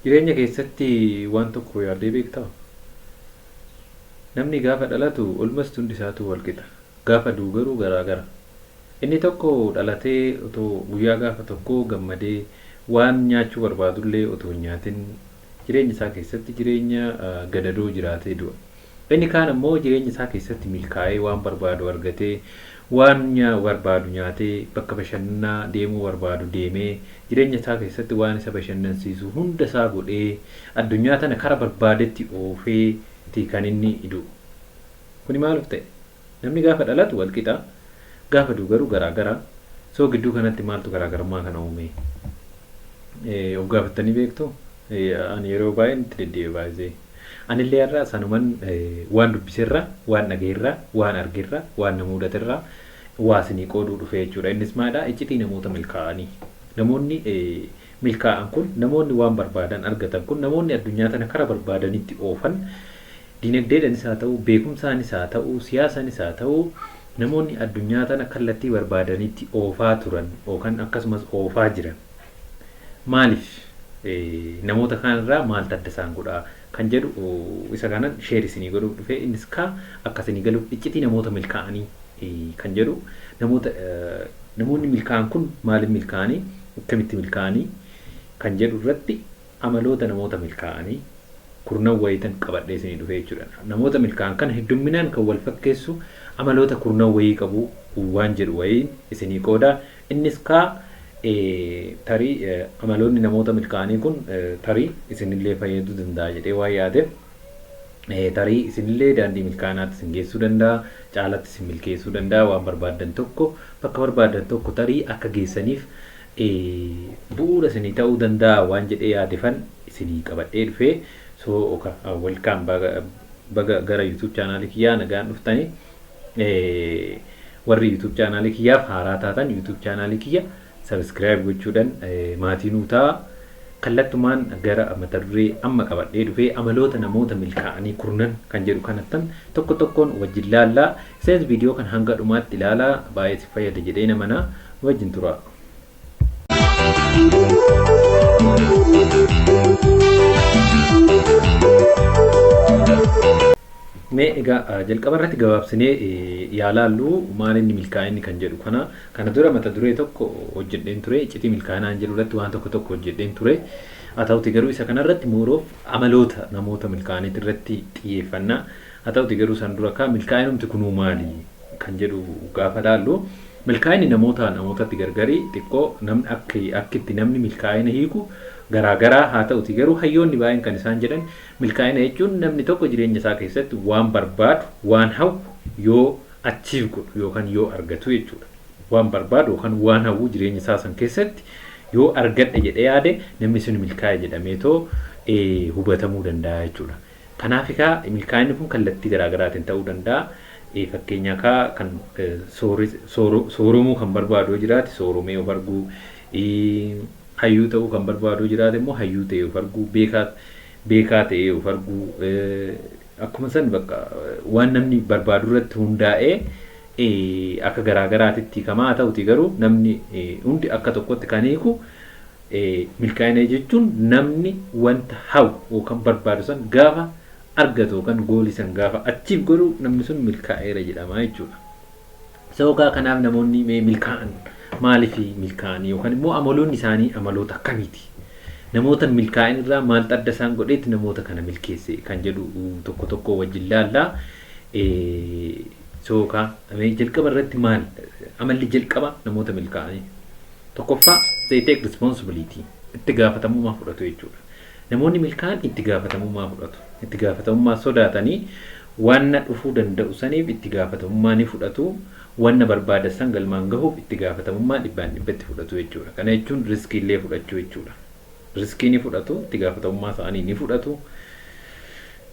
Jireenya keessatti waan tokko yaaddee beektaa? Namni gaafa dhalatu olmas hundi isaatu wal qixa. Gaafa du'u garuu garaa gara. Inni tokko dhalatee otoo guyyaa gaafa tokko gammadee waan nyaachuu barbaadullee otoo hin nyaatin jireenya isaa keessatti jireenya gadadoo jiraatee du'a. Inni kaan ammoo jireenya isaa keessatti milkaa'ee waan barbaadu argatee waan barbaadu nyaatee bakka bashannanaa deemuu barbaadu deemee jireenya isaa keessatti waan isa bashannansiisu hunda isaa godhee addunyaa tana kara barbaadetti oofee kan inni hidhu. Kuni maaliif ta'e? Namni gaafa dhalatu wal qixa, gaafa du'u garuu garaa gara. Soo gidduu kanatti maaltu garaagarummaa kana uume? Of gaafattanii beektu? Ani yeroo baay'ee itti deddeebi'ee baay'ee. Anillee irraa sanuman waan dubbiserra, waan dhageerra, waan argerra, waan nama mudaterra waa isinii qooduu dhufee jechuudha. Innis maadhaa iccitii namoota milkaa'anii. Namoonni milkaa'an kun, namoonni waan barbaadan argatan kun, namoonni addunyaa tana kara barbaadanitti oofan, dinagdeedhanis haa ta'u, beekumsaanis haa ta'u, siyaasaanis haa ta'u, namoonni addunyaa tana kallattii barbaadanitti oofaa turan yookaan akkasumas oofaa jiran. Maaliif namoota kanarraa maal adda isaan godhaa kan jedhu isa kanan sheer isinii godhuuf dhufee innis akka isinii galuuf iccitii namoota milkaa'anii kan jedhu namoonni milkaa'an kun maaliif milkaa'anii akkamitti milkaa'anii kan jedhu irratti amaloota namoota milkaa'anii kurnan wayitan qabadhee isinii dhufee jechuudha. Namoota milkaa'an kana heddumminaan kan wal fakkeessu amaloota kurnan wayii qabu waan jedhu wayiin isinii qooda. Innis tarii amaloonni namoota milkaa'anii kun tarii isinillee fayyaduu danda'a jedhee waan yaadeef tarii isinillee daandii milkaa'inaatti isin geessuu danda'a, caalatti isin milkeessuu danda'a, waan barbaadan tokko bakka barbaadan tokko tarii akka geessaniif bu'uura isinii ta'uu danda'a waan jedhee yaadefan isinii qabadhee dhufee welcome baga gara YouTube chaanaalii kiyyaa nagaan dhuftanii warri YouTube chaanaalii kiyyaaf haaraa taatan YouTube chaanaalii kiyya subscribe gochuudhaan maatii nuu ta'a. Kallattumaan gara mata duree amma qabadhee dhufee amaloota namoota milkaa'anii kurnan kan jedhu kanattan tokko tokkoon wajjin laallaa. Isaanis viidiyoo kan hanga dhumaatti ilaalaa baay'ee si fayyada jedhee namanaa wajjin tura. Mee egaa jalqaba irratti gabaabsinee yaalaallu maal inni milkaa'inni kan jedhu kana dura mata duree tokko hojjedheen ture iccitii milkaa'inaan jedhu irratti waan tokko hojjedheen ture. Haa ta'uti garuu isa kanarratti muuroof amaloota namoota milkaa'aniiti irratti xiyyeeffannaa. Haa ta'uti garuu san dura milkaa'inumti kunuu maali kan jedhu gaafa laallu milkaa'inni namootatti gargarii xiqqoo namni akkitti namni milkaa'ina hiiku garaagaraa. Haa ta'uti garuu hayyoonni baay'een kan isaan jedhan milkaa'ina jechuun namni tokko jireenya isaa keessatti waan barbaadu waan hawwu yoo achiif godhu yookaan yoo argatu jechuudha. Waan barbaadu yookaan waan hawwu jireenya isaa san keessatti yoo argadhe jedhee yaade namni sun milkaa'e jedhameetoo hubatamuu danda'a jechuudha. Kanaaf milkaa'inni kun kallattii garaagaraatiin ta'uu danda'a. Fakkeenyaa kan sooromuu kan barbaadu jiraate sooromee of arguu, hayyuu ta'uu kan barbaadu jiraate immoo hayyuu ta'ee of arguu, beekaa ta'ee of arguu, akkuma san bakka waan namni barbaadu irratti hundaa'ee akka garaagaraatitti kamaa ta'uti garuu namni hundi akka tokkotti kan hiiku milkaa'ina jechuun namni wanta hawwu yookaan barbaadu san gaafa argatu yookaan goolii san gaafa achiif godhu namni sun milkaa'eera jedhama jechuudha. Sababa kanaaf namoonni milkaa'an maaliif milkaa'anii yookaan immoo amaloonni isaanii amaloota akkamiiti? Namoota milkaa'in irraa maal adda isaan godheetti namoota kana milkeesse kan jedhu tokko tokko wajjin laallaa. Jalqaba irratti maal amalli jalqaba namoota milkaa'anii? Tokkoffaa they take responsibility, itti gaafatamummaa fudhatu jechuudha. Namoonni milkaa'an itti gaafatamummaa fudhatu. Itti gaafatamummaa sodaatanii waan dhufuu danda'u saniif itti gaafatamummaa ni fudhatu. Waan barbaadan san galmaan gahuuf itti gaafatamummaa dhibbaan dhibbatti fudhatu jechuudha. Kana jechuun riskii illee fudhachuu jechuudha. Riskii ni fudhatu, itti gaafatamummaa isaanii ni fudhatu.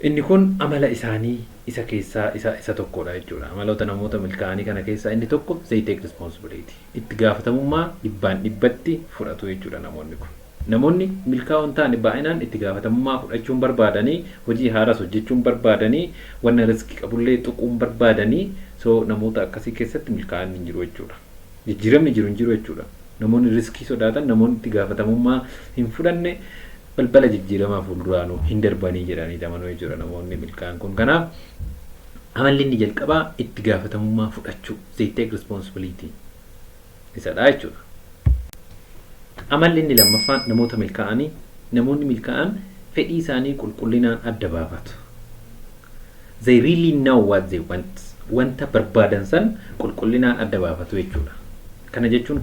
Inni kun amala isaanii isa keessaa isa tokkodha jechuudha. Amaloota namoota milkaa'anii kana keessaa inni tokko they take responsibility. Itti gaafatamummaa dhibbaan dhibbatti fudhatu jechuudha namoonni kun. Namoonni milkaa'oon ta'an baay'inaan itti gaafatamummaa fudhachuun barbaadanii, hojii haaraas hojjechuun barbaadanii, waan riskii qabullee tuquun barbaadanii namoota akkasii keessatti milkaa'an hin jiru jechuudha. Jijjiiramni jiru hin jiru jechuudha. Namoonni riskii sodaatan, namoonni itti gaafatamummaa hin fudhanne balbala jijjiiramaa fuulduraanuu hin darbanii jedhanii amanuu jechuudha namoonni milkaa'an kun. Kanaaf amalli inni jalqabaa itti gaafatamummaa fudhachuu, they take responsibility isadha jechuudha. Amalli inni lammaffaan namoota milkaa'anii, namoonni milkaa'an fedhii isaanii qulqullinaan adda baafatu. They really know what they want. Wanta barbaadan san qulqullinaan adda baafatu jechuudha. Kana jechuun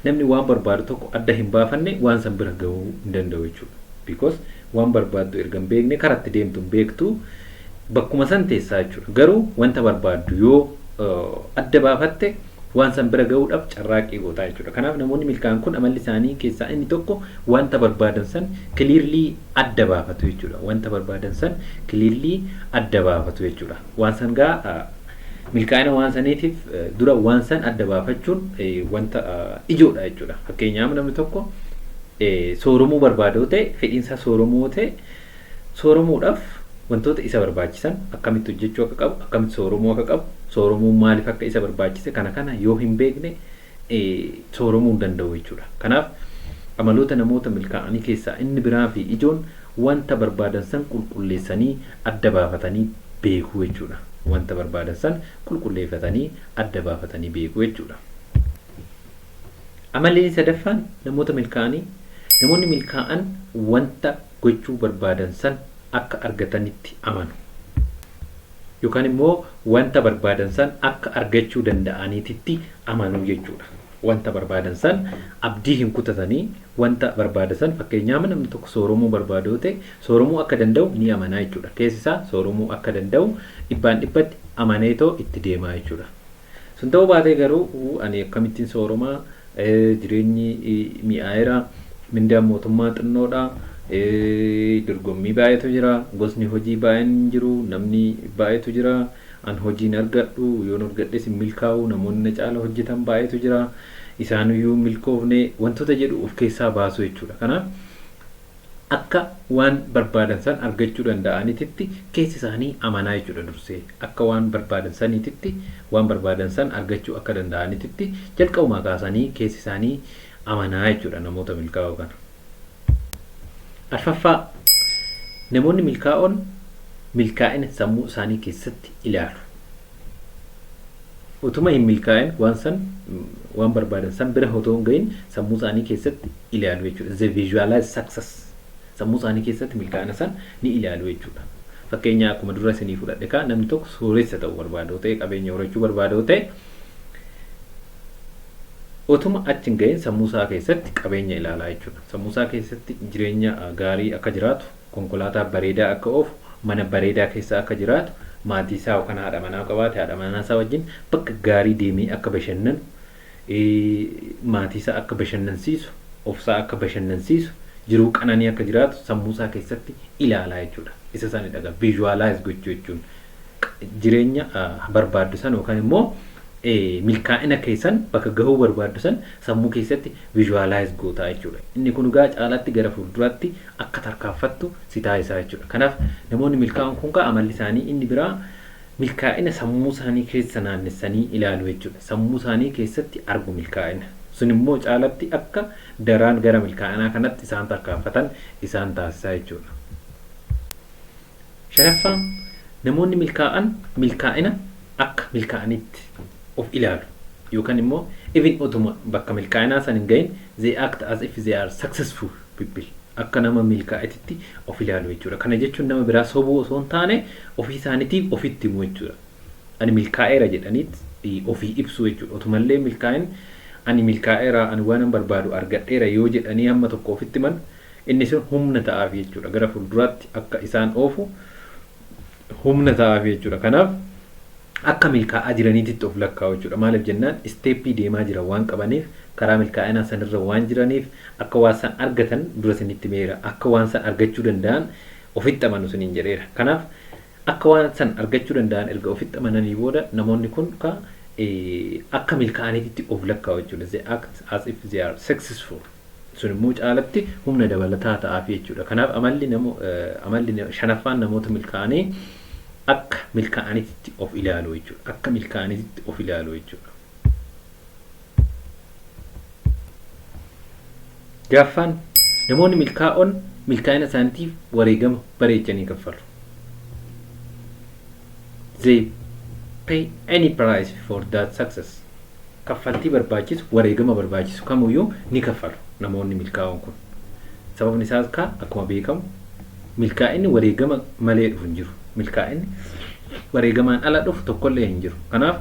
namni waan barbaadu tokko adda hin baafanne waan san bira gahuu hin danda'u jechuudha. Because waan barbaaddu erga hin beekne karatti deemtu hin beektu bakkuma san teessaa jechuudha. Garuu wanta barbaaddu yoo adda baafatte waan san bira gahuudhaaf carraaqqii gootaa jechuudha. Kanaaf namoonni milkaa'an kun amalli isaanii keessaa inni tokko wanta barbaadan san clearly adda baafatu jechuudha. Wanta barbaadan san clearly adda baafatu jechuudha. Waan san milkaa'ina waan saniitiif dura waan san adda baafachuun wanta ijoodha jechuudha. Fakkeenyaaf namni tokko sooromuu barbaadu ta'e, fedhiinsa sooromuu ta'e, sooromuudhaaf wantoota isa barbaachisan akkamitti hojjechuu akka qabu, akkamitti sooromuu akka qabu, sooromuun maaliif akka isa barbaachise kana yoo hin beekne sooromuu hin danda'u jechuudha. Kanaaf amaloota namoota milkaa'anii keessaa inni biraa fi ijoon wanta barbaadan san qulqulleessanii adda baafatanii beekuu jechuudha. Wanta barbaadan san qulqulleeffatanii adda baafatanii beekuu jechuudha. Amalli sadaffaan namoota milkaa'anii, namoonni milkaa'an wanta gochuu barbaadan san akka argatanitti amanu. Yookaan immoo wanta barbaadan san akka argachuu danda'anitti amanu jechuudha. Wanta barbaadan san abdii hin kutatanii wanta barbaadan san fakkeenyaaf namni tokko sooromuu barbaadu ta'e sooromuu akka danda'u ni amanaa jechuudha. Keessi isaa sooromuu akka danda'u dhibbaan dhibbatti amaneetoo itti deemaa jechuudha. Sun ta'uu baatee garuu ani akkamittiin sooromaa jireenyi mi'aayeraa mindaan mootummaa xinnoodha. Dorgommii baay'eetu jira, gosni hojii baay'een jiru, namni baay'eetu jira, an hojiin argadhu yoon argadhes hin milkaa'u, namoonni na caala hojjetan baay'eetu jira, isaanuyyuu milkoofne wantoota jedhu of keessaa baasu jechuudha. Kanaaf akka waan barbaadan san argachuu danda'anitti keessi isaanii amanaa jechuudha dursee. Akka waan barbaadan sanitti waan barbaadan san argachuu akka danda'anitti jalqabumaa kaasanii keessi isaanii amanaa jechuudha namoota milkaa'oo kana. Arfaffaa namoonni milkaa'oon milkaa'ina sammuu isaanii keessatti ilaalu. Utuma hin milkaa'in waan barbaadan san bira otoo hin gahin sammuu isaanii keessatti ilaalu jechuudha. The visualize success. Sammuu isaanii keessatti milkaa'ina san ni ilaalu jechuudha. Fakkeenya akkuma dura isinii fudhadhe namni tokko sooressa ta'uu barbaadu ta'e, qabeenya horachuu barbaadu ta'e utuma achi hin gahin sammuu isaa keessatti qabeenya ilaalaa jechuudha. Sammuu isaa keessatti jireenya gaarii akka jiraatu, konkolaataa bareedaa akka oofu, mana bareedaa keessa akka jiraatu, maatii isaa yookaan haadha manaa qabaate haadha manaa isaa wajjin bakka gaarii deemee akka bashannanu, maatii isaa akka bashannansiisu, ofsaa akka bashannansiisu, jiruu qananii akka jiraatu sammuu isaa keessatti ilaalaa jechuudha. Isa sanidha visualize gochuu jechuun jireenya barbaaddu san yookaan immoo milkaa'ina keessan bakka gahuu barbaaddu san sammuu keessatti visualize gootaa jechuudha. Inni kun gaa caalaatti gara fuulduraatti akka tarkaanfattu si taasisaa jechuudha. Kanaaf namoonni milkaa'an kun amalli isaanii inni biraa milkaa'ina sammuu isaanii keessa naannessanii ilaalu jechuudha. Sammuu isaanii keessatti argu milkaa'ina. Sun immoo caalaatti akka daraan gara milkaa'inaa kanatti isaan tarkaanfatan isaan taasisaa jechuudha. Shanaffaan namoonni milkaa'an milkaa'ina akka milkaa'anitti of ilaalu yookaan immoo even utuma bakka milkaa'inaa san hin gahin they act as if they are successful people. Akka nama milkaa'etti of ilaalu jechuudha. Kana jechuun nama biraa sobuu osoo hin taane ofii isaaniitiif ofitti himu jechuudha. Ani milkaa'eera jedhaniit ofii ibsu jechuudha. Utumallee milkaa'in ani milkaa'eera ani waan barbaadu argadheera yoo jedhanii hamma tokko ofitti himan inni sun humna ta'aaf jechuudha. Gara fuulduraatti akka isaan oofu humna ta'aaf jechuudha. Kanaaf akka milkaa'aa jiraniitti of lakkaa'u jechuudha. Maaliif jennaan isteeppii deemaa jiran waan qabaniif karaa milkaa'inaa sanirra waan jiraniif akka waan san argatan dura sinitti meera. Akka waan san argachuu danda'an ofitti amanu siniin jedheera. Kanaaf akka waan san argachuu danda'an erga ofitti amananii booda namoonni kun akka milkaa'aniitti of lakkaa'u jechuudha. They act as if they are successful. Sun immoo caalatti humna dabalataa ta'aaf jechuudha. Kanaaf amalli shanaffaan namoota milkaa'anii akka milkaa'aniitti of ilaalu jechuudha. Akka milkaa'aniitti of ilaalu jechuudha. Gaffaan namoonni milkaa'oon milkaa'ina isaaniitiif wareegama bareechanii kaffalu. They pay any price for that success. Kaffaltii barbaachisu wareegama barbaachisu kamiyyuu ni kaffalu namoonni milkaa'oon kun. Sababni isaas akkuma beekamu milkaa'inni wareegama malee dhufu hin jiru. Milkaa'inni wareegamaan ala dhufu tokkollee hin jiru. Kanaaf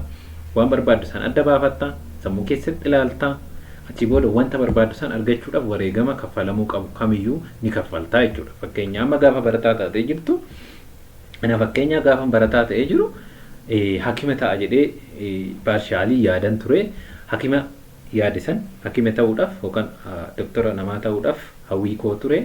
waan barbaaddu san adda baafatta, sammuu keessatti ilaalta, achi booda wanta barbaaddu san argachuudhaaf wareegama kaffalamuu qabu kamiyyuu ni kaffaltaa jechuudha. Fakkeenyaaf amma gaafa barataa taatee jirtu, ana fakkeenyaa gaafa barataa ta'ee jiru hakima ta'a jedhee paarshaalii yaadan ture. Hakima yaadisan hakima ta'uudhaaf yookaan doktora namaa ta'uudhaaf hawwii koo ture.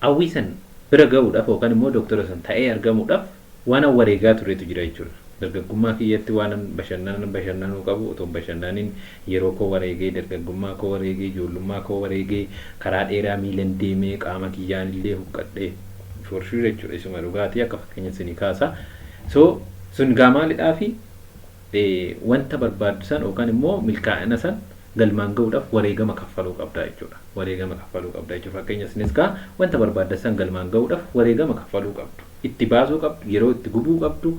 Hawwii san bira ga'uudhaaf yookaan immoo doktora san ta'ee argamuudhaaf waan wareegaa turetu jira jechuudha. Dargaggummaa kiyyatti waan bashannanuu qabu otoo bashannaniin yeroo koo wareegee, dargaggummaa koo wareegee, ijoollummaa koo wareegee, karaa dheeraa miilan deemee qaama kiyyaan illee huqqadhee forshuu jechuudha. Isuma dhugaatii akka fakkeenyaatti ni kaasa. So sun gaamaalidhaa fi wanta barbaaddu san yookaan immoo milkaa'ina san galmaan ga'uudhaaf wareegama kaffaluu qabda jechuudha. Wareegama kaffaluu qabda jechuudha. Fakkeenyaaf isinis wanta barbaadda san galmaan ga'uudhaaf wareegama kaffaluu qabdu. Itti baasuu qabdu, yeroo itti gubuu qabdu,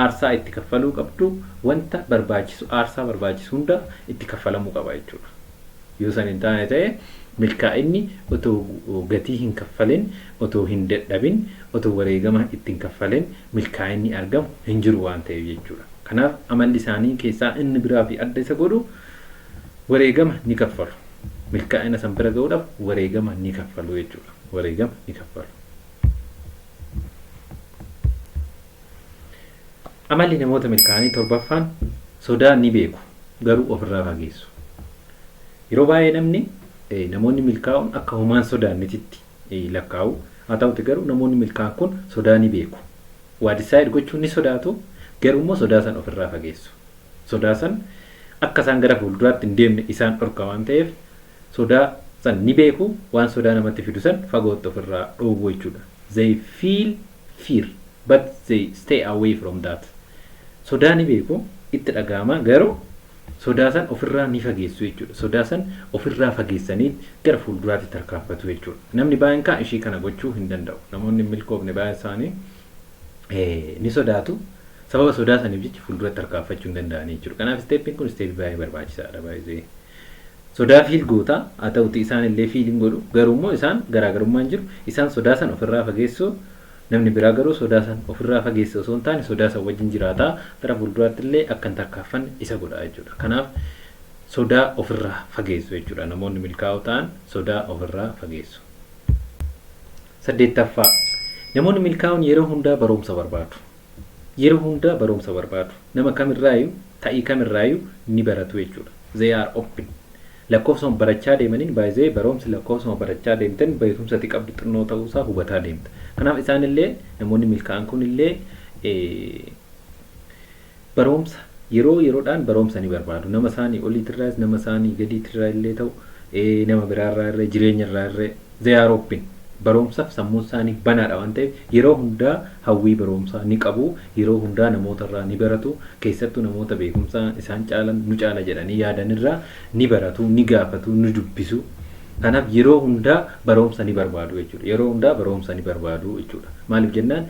aarsaa itti kaffaluu qabdu, wanta barbaachisu aarsaa barbaachisu hunda itti kaffalamuu qaba jechuudha. Yoo san hin taane ta'e milkaa'inni otoo gatii hin kaffalin, otoo hin dadhabin, otoo wareegama ittiin kaffalin milkaa'inni argamu hin jiru waan ta'eef jechuudha. Kanaaf amalli isaanii keessaa inni biraa fi adda isa godhu wareegama ni kaffalu. Milkaa'ina san bira ga'uudhaaf wareegama ni kaffalu jechuudha. Wareegama ni kaffalu. Amalli namoota milkaa'anii torbaffaan sodaa ni beeku garuu ofirraa fageessu. Yeroo baay'ee namoonni milkaa'uun akka homaan sodaannititti lakkaa'u. Haa ta'uti garuu namoonni milkaa'an kun sodaa ni beeku. Waa decide gochuun ni sodaatu garuu immoo sodaa san ofirraa fageessu. Sodaa san akka isaan gara fuulduraatti hin deemne isaan dhorka waan ta'eef sodaa san ni beeku, waan sodaa namatti fidu san fagootti ofirraa dhoowwu jechuudha. They feel fear but they stay away from that. Sodaa ni beeku, itti dhaga'ama garuu sodaa san ofirraa ni fageessu jechuudha. Sodaa san ofirraa fageessanii gara fuulduraatti tarkaanfatu jechuudha. Namni baay'een ishii kana gochuu hin danda'u. Namoonni milkoofne baay'een isaanii ni sodaatu. Sababa sodaa saniif jecha fuulduratti tarkaanfachuu hin danda'anii jechuudha. Kanaaf isteeppiin kun isteeppii baay'ee barbaachisaadha baay'ee. Sodaa fiil goota, haa ta'uti isaan illee fiil hin godhu. Garuu immoo isaan garaagarummaan jiru. Isaan sodaa san ofirraa fageessu. Namni biraa garuu sodaa san ofirraa fageessu osoo hin taane sodaa san wajjin jiraataa gara fuulduraatti illee akka hin tarkaanfanne isa godha jechuudha. Kanaaf sodaa ofirraa fageessu jechuudha. Namoonni milkaa'oo ta'an sodaa ofirraa fageessu. 8ffaa namoonni milkaa'oon yeroo hundaa barumsa barbaadu. Yeroo hundaa barumsa barbaadu. Nama kamirraayyuu ta'ii kamirraayyuu ni baratu jechuudha. They are open. Lakkoofsuma barachaa deemaniin baay'ee barumsi lakkoofsuma barachaa deemtan beekumsa qabdu xinnoo ta'uusaa hubataa deemta. Kanaaf isaan illee namoonni milkaa'an kun illee barumsa yeroodhaan barumsa ni barbaadu. Nama isaanii oliitirraas nama isaanii gadiitirraa illee ta'u nama biraarraa irree jireenya irraa irree they are open. Barumsaaf sammuu isaanii banaadha waan ta'eef yeroo hundaa hawwii barumsaa ni qabu. Yeroo hundaa namoota irraa ni baratu. Keessattuu namoota beekumsaa isaan caalan nu caala jedhanii yaadan irraa ni baratu, ni gaafatu, ni dubbisu. Kanaaf yeroo hundaa barumsa ni barbaadu jechuudha. Yeroo hundaa barumsa ni barbaadu jechuudha. Maaliif jennaan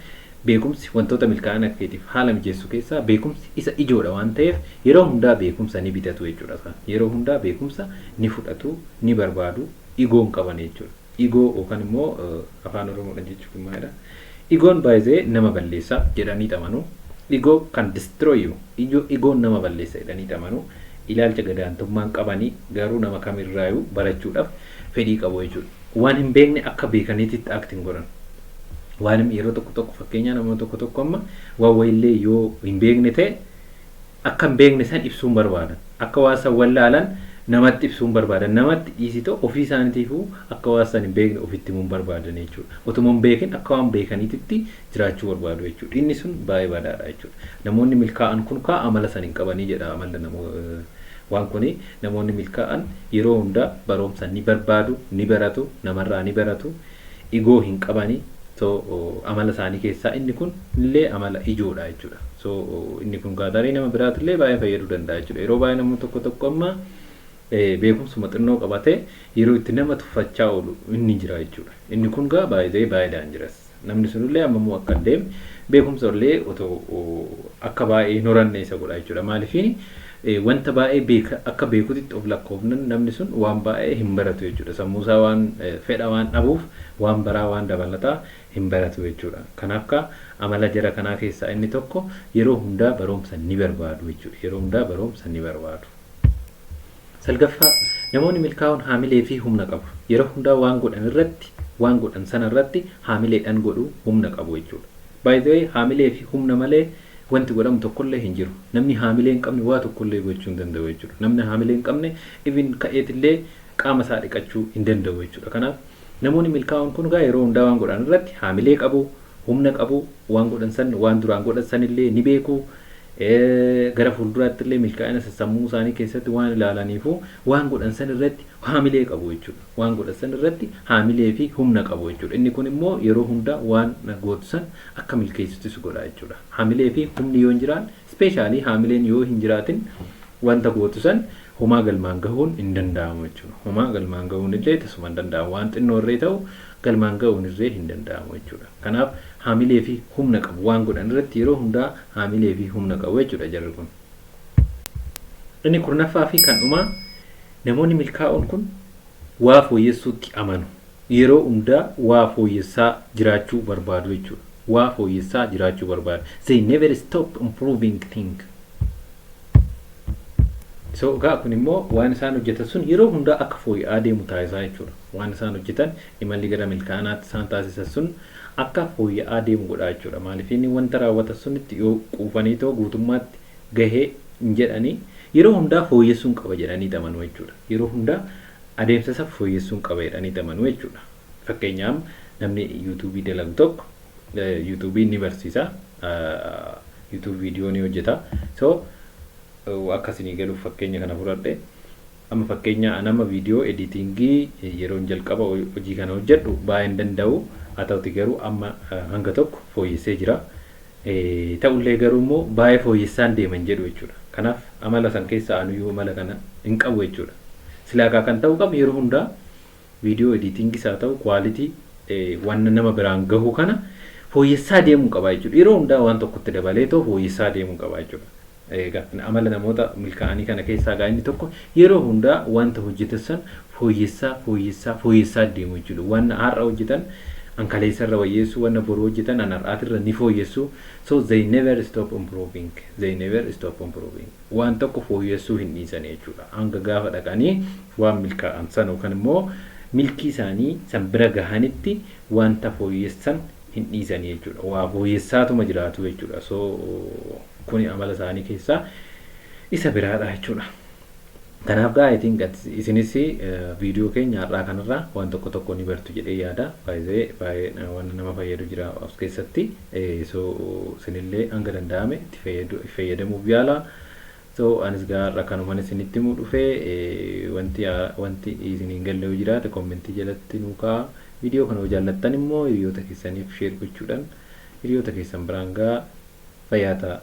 beekumsi wantoota milkaa'ina keetiif haala mijeessu keessaa beekumsi isa ijoodha waan ta'eef yeroo hundaa beekumsa ni bitatu jechuudha. Yeroo hundaa beekumsa ni fudhatu, ni barbaadu, igoon qaban jechuudha. Igoo yookaan immoo afaan oromoodhaan jechuun maalidha? Igoon baay'ee nama balleessa jedhanii xamanu. Igoo kan destroy you. Igoon nama balleessa jedhanii xamanu. Ilaalcha gadaantummaan qabanii garuu nama kamirraayyuu barachuudhaaf fedhii qabu jechuudha. Waan hin beekne akka beekaniitti aktiin godhan. Waan yeroo tokko fakkeenyaa nama tokko amma waan wayillee yoo hin beekne ta'e akka hin beekne san ibsuun barbaadan. Akka waan san wallaalan namatti ibsuun barbaadan. Namatti dhiisitoo ofii isaaniitiifuu akka waan san hin beekne ofitti himuun barbaadan jechuudha. Otuma hin beekin akka waan beekaniitti jiraachuu barbaadu jechuudha. Inni sun baay'ee badaadha jechuudha. Namoonni milkaa'an kun amala san hin qabanii jedha amala waan kuni namoonni milkaa'an yeroo hundaa barumsa ni barbaadu, ni baratu, namarraa ni baratu, igoo hin qabanii. So amala isaanii keessaa inni kun illee amala ijoodha jechuudha. So inni kun gaadarii nama biraatillee baay'ee fayyaduu danda'a jechuudha. Yeroo baay'ee namni tokko amma beekumsuma xinnoo qabatee yeroo itti nama tuffachaa oolu inni jira jechuudha. Inni kun gaa baay'ee jiras. Namni sunillee ammoo akka deeme beekumsa illee otoo akka baay'ee hin horanne isa godha jechuudha. Maaliifini wanta baay'ee akka beekutti of lakkoofnan namni sun waan baay'ee hin baratu jechuudha. Sammuusaa waan fedha waan dhabuuf waan baraa waan dabalataa hin baratu jechuudha. Kanaaf amala jara kanaa keessaa inni tokko yeroo hundaa barumsa ni barbaadu jechuudha. Yeroo hundaa barumsa ni barbaadu. Salgaffaa namoonni milkaa'oon haamilee fi humna qabu. Yeroo hundaa waan godhan sana irratti haamileedhaan godhu humna qabu jechuudha. By the way, haamilee fi humna malee wanti godhamu tokkollee hin jiru. Namni haamilee hin qabne waa tokkollee gochuu hin danda'u jechuudha. Namni haamilee hin qabne even ka'eetillee qaama isaa dhiqachuu hin danda'u jechuudha. Kanaaf namoonni milkaa'oon kun yeroo hundaa waan godhan irratti haamilee qabu, humna qabu, waan duraan godhan sanillee ni beeku. Gara fuulduraatti illee milkaa'ina sammuu isaanii keessatti waan ilaalaniifu waan godhan san irratti haamilee qabu jechuudha. Waan godhan san irratti haamilee fi humna qabu jechuudha. Inni kun immoo yeroo hundaa waan gootu san akka milkeessittis godha jechuudha. Haamilee fi humni yoo hin jiraan, ispeeshaalii haamileen yoo hin jiraatin wanta gootu san homaa galmaan gahuun hin danda'amu jechuudha. Homaa galmaan gahuun illee tasuma hin danda'amu. Waan xinnoo irree ta'u galmaan gahuun illee hin danda'amu jechuudha. Kanaaf haamilee fi humna qabu waan godhan irratti yeroo hundaa haamilee fi humna qabu jechuudha jarri kun. Inni kurnaffaa fi kan dhumaa namoonni milkaa'oon kun waa fooyyessuutti amanu. Yeroo hundaa waa fooyyessaa jiraachuu barbaadu jechuudha. Waa fooyyessaa jiraachuu barbaadu. They never stop improving things. So kun immoo waan isaan hojjetan sun yeroo hundaa akka fooyya'aa deemu taasisaa jechuudha. Waan isaan hojjetan imalli gara milkaa'inaatti isaan taasisan sun akka fooyya'aa deemu godha jechuudha. Maaliif inni wanta raawwatan sunitti yoo quufanii ta'u guutummaatti gahee hin jedhanii yeroo hundaa fooyyessuun qaba jedhanii amanu jechuudha. Yeroo hundaa adeemsa isa fooyyessuun qaba jedhanii amanu jechuudha. Fakkeenyaaf namni yuutuubii dalagu tokko yuutuubii ni barsiisa. Yuutuub viidiyoo ni hojjeta. So akkasini galuuf fakkeenya kana fudhadhe amma fakkeenya nama viidiyoo editingii yeroo jalqaba hojii kana hojjedhu baay'een danda'u haa ta'uti garuu amma hanga tokko fooyyessee jira. Ta'ullee garuu immoo baay'ee fooyyessaan deeman jedhu jechuudha. Kanaaf amala san keessaa anuyyuu amala kana hin qabu jechuudha. Silaakaa kan ta'u qabu yeroo hundaa viidiyoo editingis haa ta'u kwaalitii waan nama biraan gahu kana fooyyessaa deemuu qaba jechuudha. Yeroo hundaa waan tokkotti dabalee ta'u fooyyessaa deemuu qaba jechuudha. Amala namoota milkaa'anii kana keessaa inni tokko yeroo hundaa wanta hojjetan san fooyyessaa deemu jechuudha. Waan har'a hojjetan ankaleessarra wayyeessu, waan boru hojjetan har'aatirra ni fooyyessu. So they never stop improving. Waan tokko fooyyessuu hin dhiisan jechuudha. Hanga gaafa dhaqanii waan milkaa'an san yookaan immoo milkii isaanii san bira gahanitti wanta fooyyessan hin dhiisan jechuudha. Waa fooyyessaatuma jiraatu jechuudha. So kuni amala isaanii keessaa isa biraadha jechuudha. Kanaaf I think isinis viidiyoo keenya har'aa kanarraa waan tokko ni bartu jedhee yaada. Baay'ee waan nama fayyadu jira as keessatti. So isinillee hanga danda'ame itti fayyadamuuf yaala. So anis har'a kanumaan isinitti himuu dhufee wanti isiniin galle yoo jiraate kommentii jalatti nuu kaa'aa. Viidiyoo kana jaallattan immoo hiriyoota keessaniif sheer gochuudhaan hiriyoota keessan biraan gahaa fayyaa ta'a.